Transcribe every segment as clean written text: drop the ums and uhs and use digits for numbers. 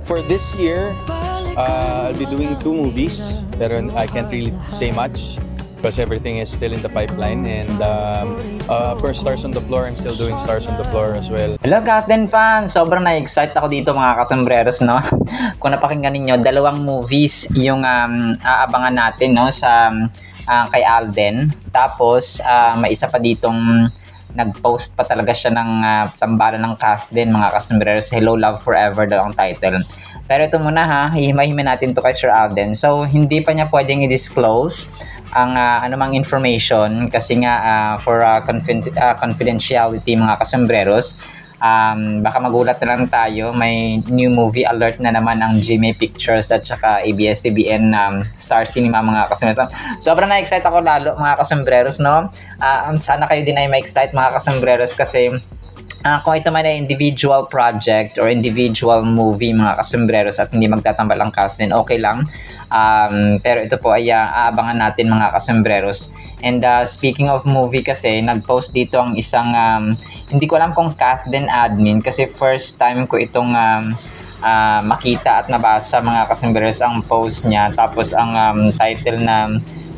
For this year, I'll be doing 2 movies, pero I can't really say much because everything is still in the pipeline. And of course, Stars on the Floor, I'm still doing Stars on the Floor as well. Hello Kathleen fans! Sobrang na-excite ako dito mga kasambreros, no? Kung napakinggan ninyo, 2 movies yung aabangan natin, no? Sa kay Alden. Tapos, may isa pa ditong nag-post pa talaga siya ng tambalan ng Kathleen, mga kasambreros. Hello Love Forever daw ang title. Pero ito muna ha, hihimay-himay natin to kay Sir Alden. So, hindi pa niya pwedeng i-disclose ang anumang information kasi nga for confidentiality mga kasambreros. Baka magulat na lang tayo, may new movie alert na naman ang GMA Pictures at saka ABS-CBN Star Cinema mga kasambreros. Sobrang na-excite ako lalo mga kasambreros, no? Sana kayo din ay ma-excite mga kasambreros kasi kung ito man ay individual project or individual movie mga kasambreros at hindi magtatambal ang Kathleen, okay lang. Pero ito po ay aabangan natin mga kasambreros. And speaking of movie kasi, nag-post dito ang isang, hindi ko alam kung Kathleen admin kasi first time ko itong makita at nabasa mga kasambreros ang post niya. Tapos ang title na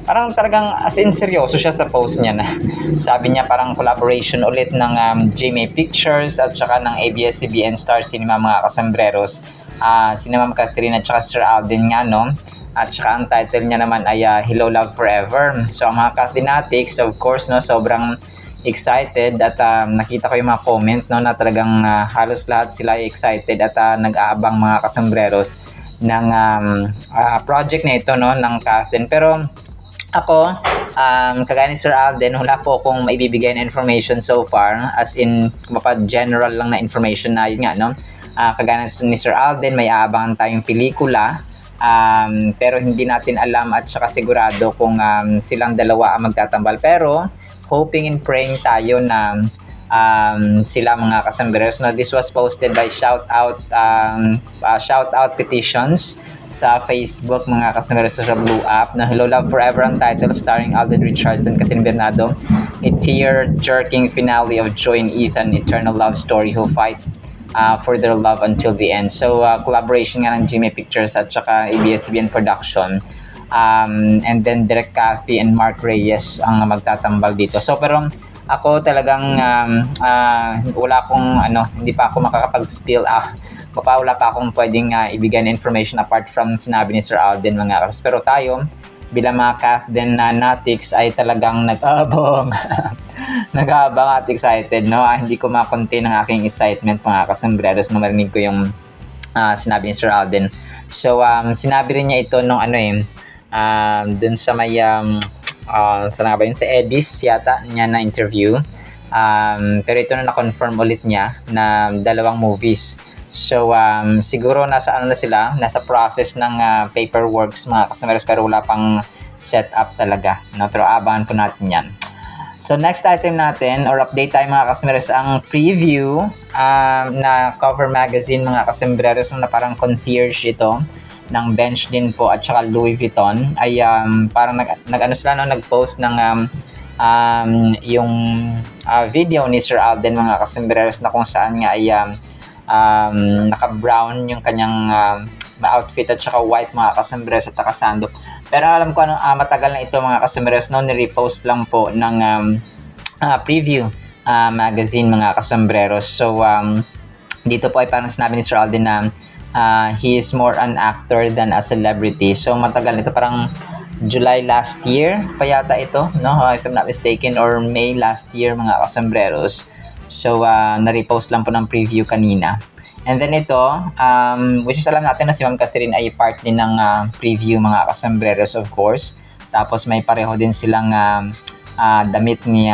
parang talagang as in seryoso siya sa post niya na sabi niya parang collaboration ulit ng GMA Pictures at saka ng ABS-CBN Star Cinema mga kasambreros. Sina Ma'am Catherine at saka Sir Alden nga, no? At saka ang title niya naman ay Hello Love Forever. So ang mga Kathleenatics, of course, no, sobrang excited at nakita ko yung mga comment, no, na talagang halos lahat sila ay excited at nag-aabang mga kasambreros ng project na ito, no, ng Kathleen. Pero ako, kagaya ni Sir Alden, wala po akong maibibigay na information so far, as in general lang na information na yun nga, no? Kagaya ni Sir Alden, may aabangan tayong pelikula, pero hindi natin alam at saka sigurado kung silang dalawa ang magtatambal. Pero hoping and praying tayo na sila mga kasambreros. No, this was posted by shout out petitions sa Facebook mga kasambreros sa Blue App na Hello Love Forever ang title, starring Alden Richards and Catherine Bernardo. A tear-jerking finale of Joy and Ethan, eternal love story who fight for their love until the end. So collaboration nga ng GMA Pictures at saka ABS-CBN Production. And then Direk Cathy and Mark Reyes ang magtatambal dito. So pero ako talagang wala akong hindi pa ako makakapag-spill wala pa akong pwedeng ibigay na information apart from sinabi ni Sir Alden mga kasos. Pero tayo bilang mga Kathleenatics ay talagang nag-aabang nag-aabang at excited, no? Hindi ko ma-contain ang aking excitement mga kasambreros nung marinig ko yung sinabi ni Sir Alden. So sinabi rin niya ito nung dun sa may saan nga ba yun? Sa Edis yata niya na interview. Pero ito na na-confirm ulit niya na 2 movies. So siguro nasa na sila, nasa process ng paperworks mga kasambreros, pero wala pang set up talaga, no? Pero abangan po natin yan. So next item natin or update tayo mga kasambreros, ang preview na cover magazine mga kasambreros na parang concierge ito ng Bench din po at saka Louis Vuitton ay parang nag-post ng yung video ni Sir Alden mga kasambreros na kung saan nga ay naka-brown yung kanyang outfit at saka white mga kasambreros at nakasandok. Pero alam ko matagal na ito mga kasambreros, no, ni-repost lang po ng preview magazine mga kasambreros. So dito po ay parang sinabi ni Sir Alden na he is more an actor than a celebrity. So matagal nito, parang July last year pa yata ito, no, if I'm not mistaken, or May last year mga kasambreros. So na-repost lang po ng preview kanina. And then ito, which is alam natin na si Ma'am Catherine ay part din ng preview mga kasambreros, of course. Tapos may pareho din silang damit ni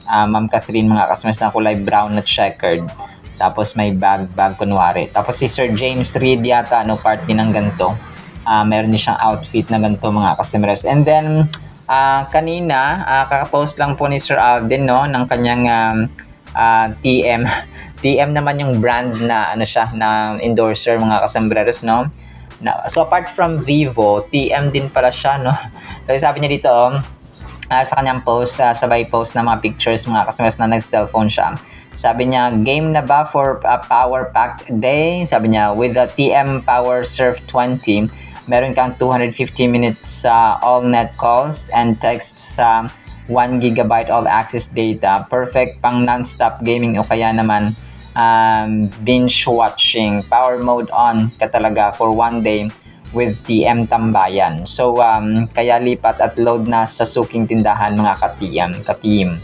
Ma'am Catherine mga kasambreros na kulay brown at checkered. Tapos may bag kunwari. Tapos si Sir James Reid yata part din ng ganito. Meron din siyang outfit na ganito mga kasambreros. And then kanina kakapost lang po ni Sir Alden, no, ng kanyang TM. TM naman yung brand na na endorser mga kasambreros, no. So apart from Vivo, TM din pala siya, no. Kasi sabi niya dito sa kanyang post, sabay post na mga pictures mga kasambreros na nag-cellphone siya. Sabi niya, game na ba for a power-packed day? Sabi niya, with the TM Power Surf 20, meron kang 250 minutes sa all-net calls and texts sa 1 gigabyte all-access data. Perfect pang non-stop gaming o kaya naman binge-watching. Power mode on ka talaga for 1 day with TM Tambayan. So, kaya lipat at load na sa suking tindahan mga ka-TM.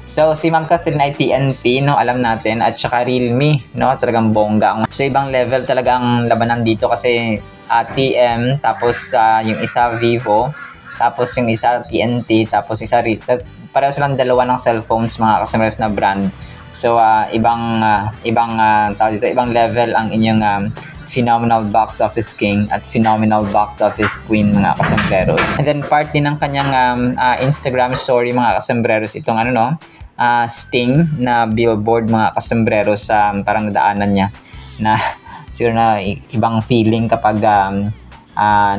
So, si Ma'am Catherine ay TNT, no, alam natin, at saka Realme, no, talagang bongga. So, ibang level talaga ang labanan dito kasi TM, tapos yung isa Vivo, tapos yung isa TNT, tapos isa pareho silang dalawa ng cellphones, mga customers na brand. So, ibang level ang inyong phenomenal box office king at phenomenal box office queen, mga kasembreros. And then part din ng kanyang Instagram story, mga kasembreros, itong Sting na billboard, mga kasembreros, parang nadaanan niya na siguro na ibang feeling kapag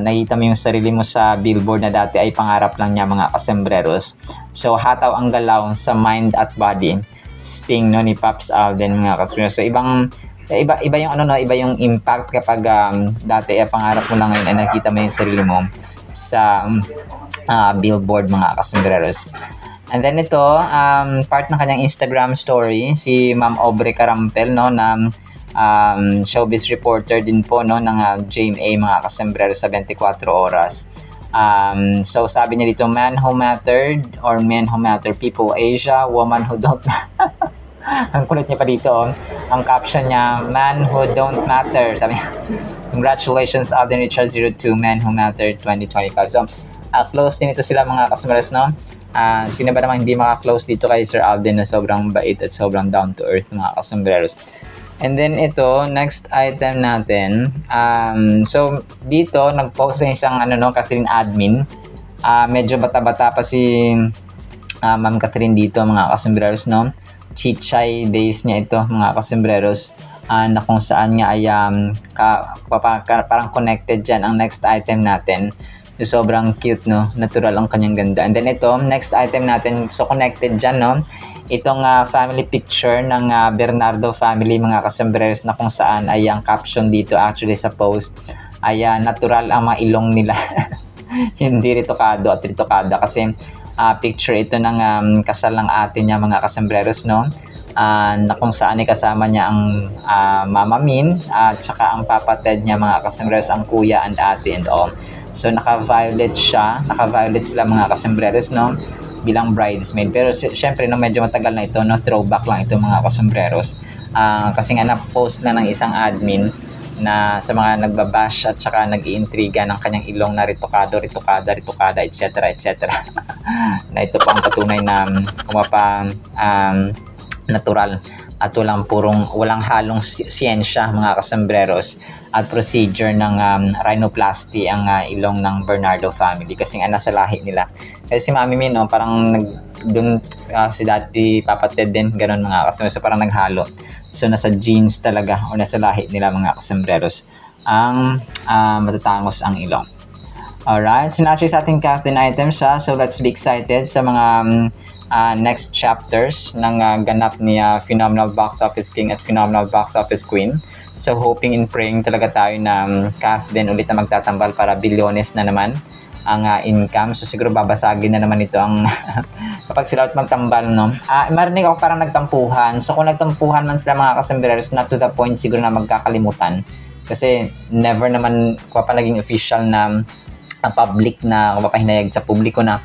nakita mo yung sarili mo sa billboard na dati ay pangarap lang niya, mga kasembreros. So hataw ang galaw sa mind at body, Sting, no, ni Pops Alden, mga kasembreros. So iba yung iba yung impact kapag dati pangarap mo lang ngayon ay nakita mo yung sarili mo sa billboard, mga kasembreros. And then ito, part ng kanyang Instagram story, si Ma'am Aubrey Carampel, no, na showbiz reporter din po, no, ng GMA, mga kasembreros, sa 24 oras. So sabi niya dito, man who mattered or men who matter, people Asia, woman who don't ang kulit niya pa dito, ang caption niya, man who don't matter, sabi niya, congratulations Alden Richard 02, men who matter 2025. So close din ito sila, mga kasembreros, no. Sino ba naman hindi maka-close dito kay Sir Alden na sobrang bait at sobrang down to earth, mga kasembreros. And then ito, next item natin, so dito nag-post ng isang Catherine admin, medyo bata-bata pa si Ma'am Catherine dito, mga kasembreros, no. Chichay days niya ito, mga kasembreros, na kung saan nga ay parang connected dyan ang next item natin. So, sobrang cute, no? Natural ang kanyang ganda. And then ito, next item natin, so connected dyan, no? Itong family picture ng Bernardo family, mga kasembreros, na kung saan ay ang caption dito actually sa post ay natural ang mga ilong nila. Hindi ritokado at ritokada kasi picture ito ng kasal ng ate niya, mga kasembreros, no? Na kung saan ay kasama niya ang Mama Min at saka ang Papa Ted niya, mga kasembreros, ang kuya and ate and all. So naka-violet siya, naka-violet sila, mga kasembreros, no, bilang bridesmaid. Pero syempre, no, medyo matagal na ito, no, throwback lang ito, mga kasembreros. Kasi nga na-post na ng isang admin na sa mga nagbabash at saka nag-iintriga ng kanyang ilong na ritokado, ritokada, etc. Na ito pa ang patunay na kumapa natural at walang halong siyensya, mga kasembreros, at procedure ng rhinoplasty ang ilong ng Bernardo family kasi nga nasa lahi nila. Kasi si Mami Min, no, parang dun si dati Papa Ted din, ganun, mga kasembreros, so parang naghalo. So nasa genes talaga o nasa lahi nila, mga kasembreros, ang matatangos ang ilong. Alright, so actually sa ating captain items siya, so let's be excited sa mga next chapters ng ganap ni Phenomenal Box Office King at Phenomenal Box Office Queen. So hoping and praying talaga tayo na Kath din ulit na magtatambal para bilyones na naman ang income. So siguro babasagin na naman ito ang kapag sila ulit magtambal, no. Marinig ako parang nagtampuhan. So kung nagtampuhan man sila, mga kasembreros, not to the point siguro na magkakalimutan. Kasi never naman naging official na public na mapahinayag sa publiko na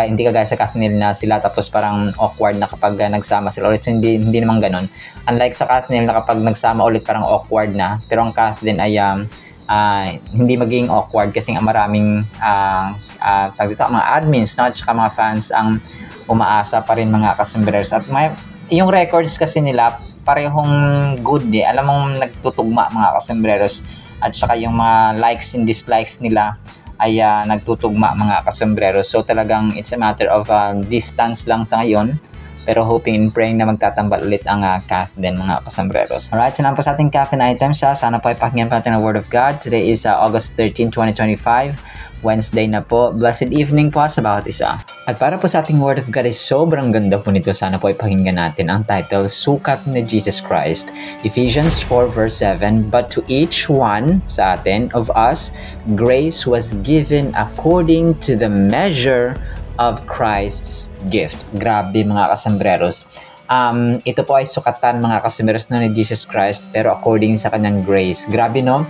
hindi kagaya sa Katniel na sila tapos parang awkward na kapag nagsama sila ulit. So hindi naman ganun. Unlike sa Katniel na kapag nagsama ulit parang awkward na, pero ang Kath din ay hindi magiging awkward kasi nga maraming mga admins, no, at saka mga fans ang umaasa pa rin, mga kasembreros. At yung records kasi nila parehong good Alam mong nagtutugma, mga kasembreros, at saka yung mga likes and dislikes nila ay nagtutugma, mga kasembreros. So talagang it's a matter of distance lang sa ngayon Pero hoping and praying na magtatambal ulit ang Kath din, mga kasambreros. Alright, so naman po sa ating caffeine items. Sana po ay pakinggan pa natin ang Word of God. Today is August 13, 2025. Wednesday na po. Blessed evening po sa bawat isa. At para po sa ating Word of God ay sobrang ganda po nito. Sana po ay pakinggan natin ang title, Sukat ni Jesus Christ. Ephesians 4 verse 7, But to each one sa atin of us, grace was given according to the measure of Christ's gift. Grabe mga kasambreros. Ito po ay sukatan mga kasambreros na ni Jesus Christ pero according sa kanyang grace. Grabe no?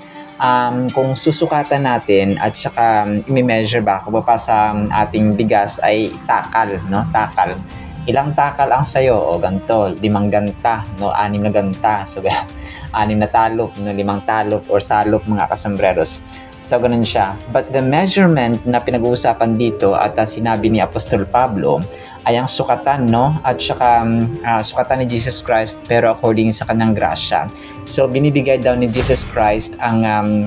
Kung susukatan natin at saka i-measure ba kung pa sa ating bigas ay takal, no? Takal. Ilang takal ang sayo? O ganito, 5 ganta, no? 6 na ganta. So, 6 na talop, no? 5 talop or salop mga kasambreros. So, ganun siya. But the measurement na pinag-uusapan dito at sinabi ni Apostol Pablo ay ang sukatan, no? At saka sukatan ni Jesus Christ pero according sa kanyang grasya. So, binibigay daw ni Jesus Christ ang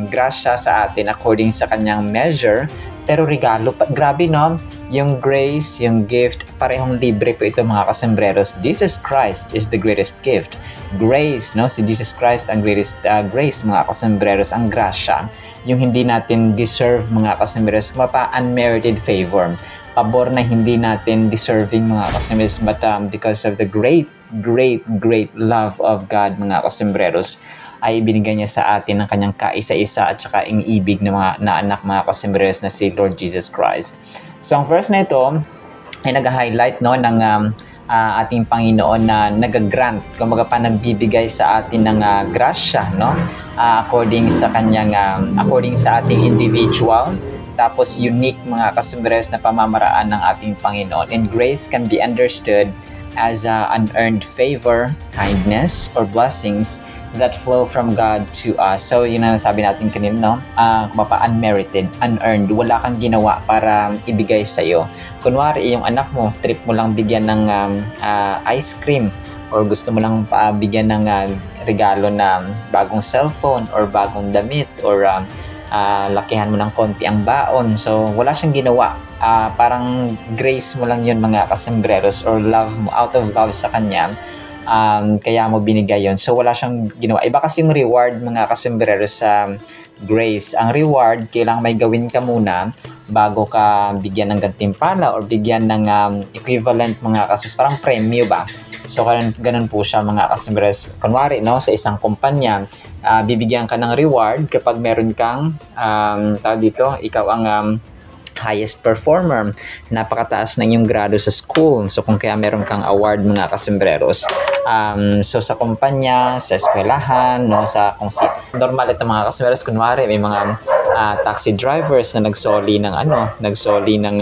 grasya sa atin according sa kanyang measure pero regalo. Grabe, no? Yung grace, yung gift, parehong libre po ito mga kasambreros. Jesus Christ is the greatest gift. Grace, no? Si Jesus Christ ang greatest grace mga kasambreros, ang grasya. Yung hindi natin deserve mga kasambreros, unmerited favor. Pabor na hindi natin deserving mga kasambreros, but because of the great love of God mga kasambreros, ay binigay niya sa atin ang kanyang kaisa-isa at saka ang ibig na anak mga kasambreros na si Lord Jesus Christ. So ang verse na ito ay nag-highlight no, ng ating Panginoon na nag-grant, kumbaga pa nagbibigay sa atin ng grasya, no? According sa kanyang, according sa ating individual, tapos unique mga kasambreros na pamamaraan ng ating Panginoon. And grace can be understood as unearned favor, kindness, or blessings that flow from God to us. So yun ang sabi natin kanina, no? Unmerited, unearned. Wala kang ginawa para ibigay sa'yo. Kunwari, yung anak mo, trip mo lang bigyan ng ice cream or gusto mo lang bigyan ng regalo na bagong cellphone or bagong damit or lakihan mo ng konti ang baon. So, wala siyang ginawa. Parang grace mo lang yun mga kasambreros or love mo, out of love sa kanya. Kaya mo binigay yun. So, wala siyang ginawa. Iba kasi yung reward mga kasambreros sa grace. Ang reward, kailangan may gawin ka muna bago ka bigyan ng gantimpala or bigyan ng equivalent mga kasambreros. Parang premyo ba? So, ganun po siya mga kasambreros. Kunwari, no, sa isang kumpanya, bibigyan ka ng reward kapag meron kang ikaw ang highest performer, napakataas ng iyong grado sa school. So kung kaya meron kang award mga kasambreros, so sa kumpanya, sa eskwelahan, no, sa kung si normal ito mga kasambreros, kunwari may mga taxi drivers na nagsoli ng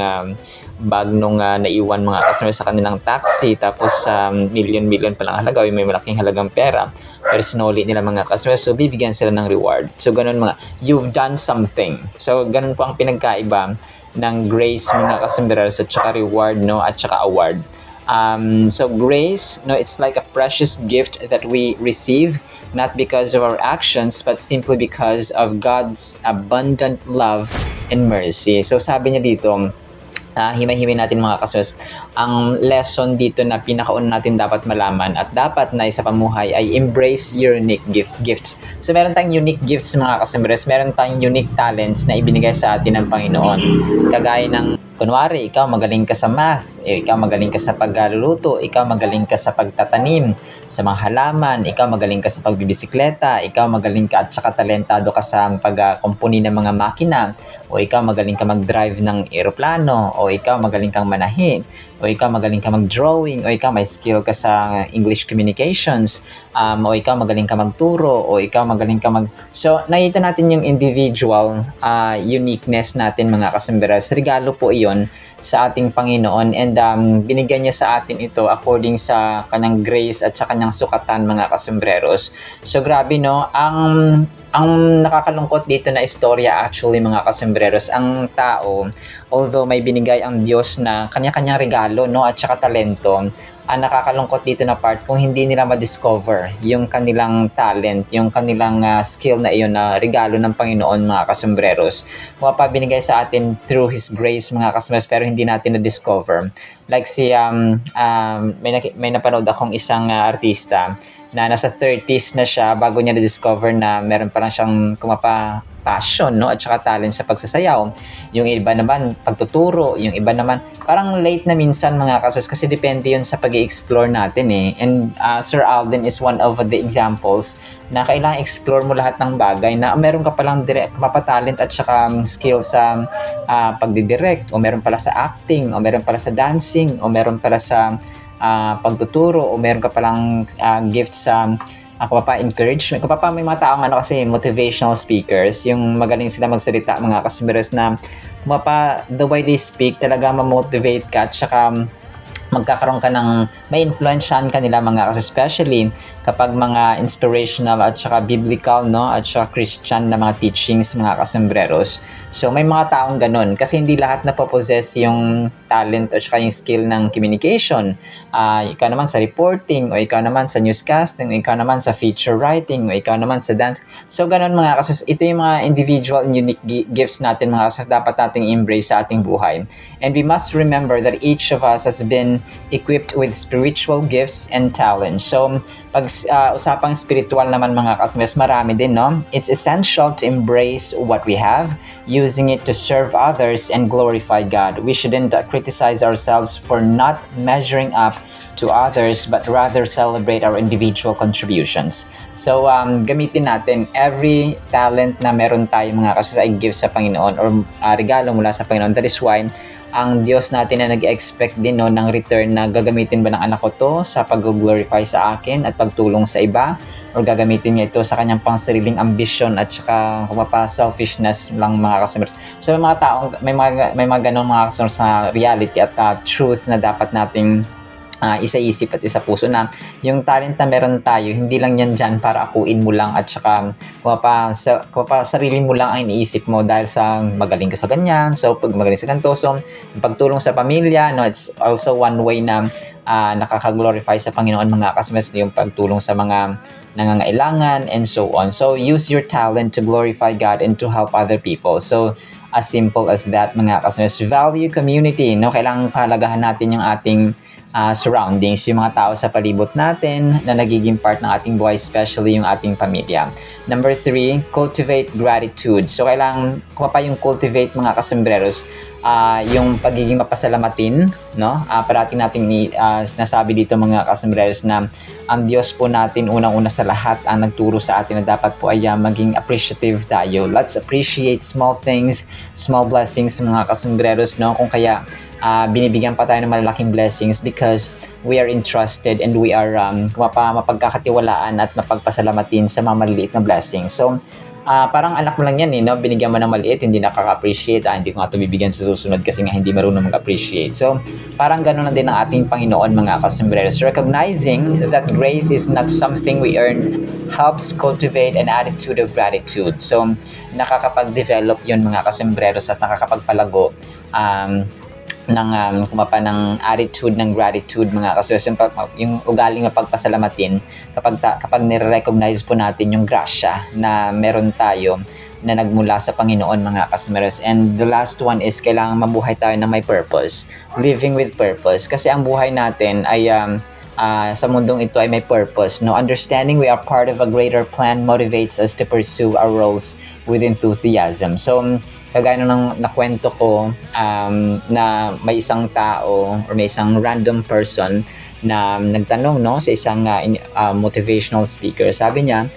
bag nung naiwan mga kasambreros sa kanilang taxi, tapos million pa lang halaga, may malaking halagang pera, pero sinuli nila mga kasambreros, so bibigyan sila ng reward. So ganun you've done something. So ganun po ang pinagkaiba ng grace mga kasambreros at saka reward, no, at saka award. So grace, no, it's like a precious gift that we receive not because of our actions but simply because of God's abundant love and mercy. So sabi niya dito, himay-himay natin mga kasambreros, ang lesson dito na pinakauna natin dapat malaman at dapat na isa pamuhay ay embrace your unique gifts. So meron tayong unique gifts mga kasambreros, meron tayong unique talents na ibinigay sa atin ng Panginoon. Kagaya ng kunwari, ikaw magaling ka sa math, ikaw magaling ka sa pagluluto, ikaw magaling ka sa pagtatanim sa mga halaman, ikaw magaling ka sa pagbibisikleta, ikaw magaling ka at saka talentado ka sa pagkumpuni ng mga makina, o ikaw magaling ka mag-drive ng eroplano, o ikaw magaling kang manahin, o ikaw magaling ka mag-drawing, o ikaw may skill ka sa English communications, o ikaw magaling ka magturo, o ikaw magaling ka So, nakita natin yung individual uniqueness natin mga kasambreros. Regalo po iyon sa ating Panginoon, and binigyan niya sa atin ito according sa kanyang grace at sa kanyang sukatan mga kasambreros. So grabe, no, ang nakakalungkot dito na istorya actually mga kasambreros, ang tao, although may binigay ang Diyos na kanya-kanyang regalo, no, at saka talento, ang nakakalungkot dito na part kung hindi nila ma-discover yung kanilang talent, yung kanilang skill na iyon na regalo ng Panginoon, mga kasembreros. Binigay sa atin through His grace, mga kasembreros, pero hindi natin na-discover. Like may napanood akong isang artista na nasa 30s na siya bago niya na-discover na meron pa lang siyang passion, no? At saka talent sa pagsasayaw. Yung iba naman, pagtuturo. Yung iba naman, parang late na minsan, mga kasos, kasi depende yun sa pag-i-explore natin eh. And Sir Alden is one of the examples na kailangan explore mo lahat ng bagay na meron ka palang mapatalent at saka skill sa pagdidirect, o meron pala sa acting, o meron pala sa dancing, o meron pala sa pagtuturo, o meron ka palang gift sa encouragement. May mga taong kasi motivational speakers, yung magaling sila magsalita, mga kasembreros, na the way they speak talaga ma-motivate ka at saka magkakaroon ka ng may influensyahan kanila, mga kasi, especially kapag mga inspirational at saka biblical, no, at saka Christian na mga teachings, mga kasembreros. So may mga taong ganun kasi hindi lahat na possess yung talent at saka yung skill ng communication. Ikaw naman sa reporting, o ikaw naman sa newscasting, o ikaw naman sa feature writing, o ikaw naman sa dance. So ganun, mga kasus, ito yung mga individual and unique gifts natin, mga kasus, dapat nating embrace sa ating buhay. And we must remember that each of us has been equipped with spiritual gifts and talents. So pag usapang spiritual naman, mga kasmes, marami din, no? It's essential to embrace what we have, using it to serve others and glorify God. We shouldn't criticize ourselves for not measuring up to others, but rather celebrate our individual contributions. So gamitin natin every talent na meron tayo, mga kasmes, ay give sa Panginoon, or regalo mula sa Panginoon. That is why ang Diyos natin na nag-expect din, no, ng return na gagamitin ba ng anak ko to sa pag-glorify sa akin at pagtulong sa iba, or gagamitin niya ito sa kanyang pangsariling ambisyon at saka selfishness lang, mga customers. So may mga taong may mga ganong mga customers na reality at truth na dapat nating isa-isip at isa-puso, na yung talent na meron tayo, hindi lang yan dyan para akuin mo lang at saka sarili mo lang ang iniisip mo dahil sa magaling ka sa ganyan. So pag magaling sa ganito, so pagtulong sa pamilya, no, it's also one way na nakaka-glorify sa Panginoon, mga kasmes, yung pagtulong sa mga nangangailangan and so on. So use your talent to glorify God and to help other people. So as simple as that, mga kasmes. Value community, no? Kailangan pahalagahan natin yung ating surroundings, yung mga tao sa palibot natin na nagiging part ng ating buhay, especially yung ating pamilya. Number 3, cultivate gratitude. So kailangan yung cultivate, mga kasembreros, yung pagiging mapasalamatin, no? Parating natin sinasabi dito, mga kasembreros, na ang Diyos po natin unang-una sa lahat ang nagturo sa atin na dapat po ay maging appreciative tayo. Let's appreciate small things, small blessings, mga kasembreros, no? Kung kaya binibigyan pa tayo ng malalaking blessings because we are entrusted and we are mapagkakatiwalaan at mapagpasalamatin sa mga maliliit na blessings. So parang anak mo lang yan, no? Binigyan mo ng maliit, hindi nakaka-appreciate, hindi ko nga ito bibigyan sa susunod kasi nga hindi marunong mag-appreciate. So parang gano'n na din ang ating Panginoon, mga kasembreros. Recognizing that grace is not something we earn helps cultivate an attitude of gratitude. So nakakapag-develop yun, mga kasembreros, at nakakapagpalago ng attitude ng gratitude, mga kaswes, yung ugaling mapagpasalamatin kapag nire-recognize po natin yung grasya na meron tayo na nagmula sa Panginoon, mga kasmeres. And the last one is kailangan mabuhay tayo na may purpose, living with purpose, kasi ang buhay natin ay sa mundong ito ay may purpose, no? Understanding we are part of a greater plan motivates us to pursue our roles with enthusiasm. So kagaya nung nakwento ko, na may isang tao or may isang random person na nagtanong, no, sa isang motivational speaker. Sabi niya,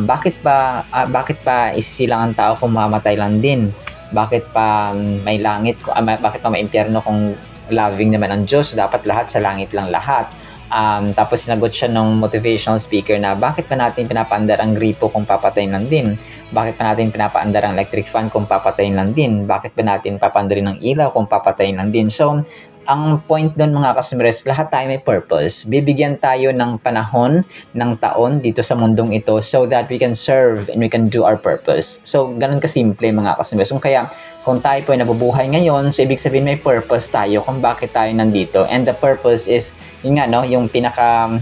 bakit pa isisilang ang tao kung mamatay lang din? Bakit pa may langit, bakit pa may impyerno kung loving naman ang Diyos? Dapat lahat sa langit lang lahat. Tapos sinagot siya ng motivational speaker na bakit pa natin pinapaandar ang gripo kung papatayin lang din? Bakit pa natin pinapaandar ang electric fan kung papatayin lang din? Bakit pa natin papandarin ng ilaw kung papatayin lang din? So, ang point doon, mga kasmeres, lahat tayo may purpose. Bibigyan tayo ng panahon, ng taon dito sa mundong ito so that we can serve and we can do our purpose. So, ganun kasimple, mga kasmeres. Kaya kung tayo po ay nabubuhay ngayon, so ibig sabihin may purpose tayo kung bakit tayo nandito. And the purpose is, yun nga, no, yung pinaka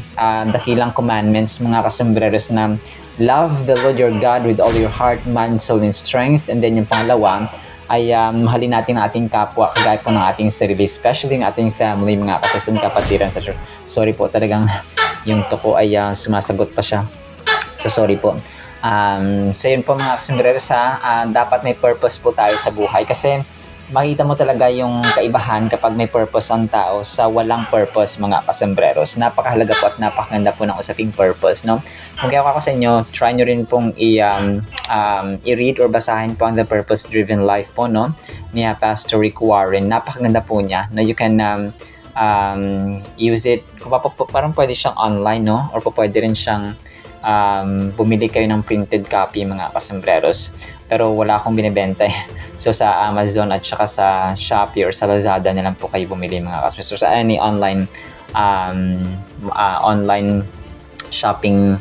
dakilang commandments, mga kasambreros, na love the Lord your God with all your heart, mind, soul, and strength. And then yung pangalawa ay mahalin natin ang ating kapwa kagaya po ng ating sarili, especially ng ating family, mga kasusun kapatiran sa church. Sorry po, talagang yung tuko ay sumasagot pa siya. So sorry po. So yun po mga kasambreros, dapat may purpose po tayo sa buhay, kasi makita mo talaga yung kaibahan kapag may purpose ang tao sa walang purpose, mga kasambreros. Napakahalaga po at napakaganda po ng usaping purpose, no? Kung kaya ako sa inyo, try nyo rin pong i-read or basahin po ang The Purpose-Driven Life po, no? Ni Pastor Rick Warren. Napakaganda po niya, no? You can use it, parang pwede siyang online, no? Or pwede rin siyang bumili kayo ng printed copy, mga kasambreros. Pero wala akong binibenta eh. So sa Amazon at saka sa Shopee or sa Lazada na lang po kayo bumili, mga kasambreros. So sa any online online shopping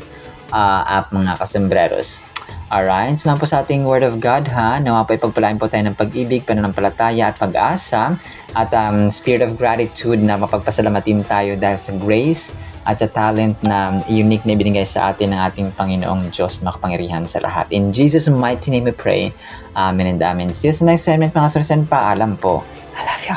app, mga kasambreros. Alright, salamat po sa ating Word of God, ha. Nawa po ipagpalain po tayo ng pag-ibig, pananampalataya at pag-asa, at spirit of gratitude na mapagpasalamatin tayo dahil sa grace at sa talent na unique na ibinigay sa atin ng ating Panginoong Diyos na makapangyarihan sa lahat. In Jesus' mighty name we pray. Amen and amen. See you sa next segment, mga kasambreros. Paalam po. I love you.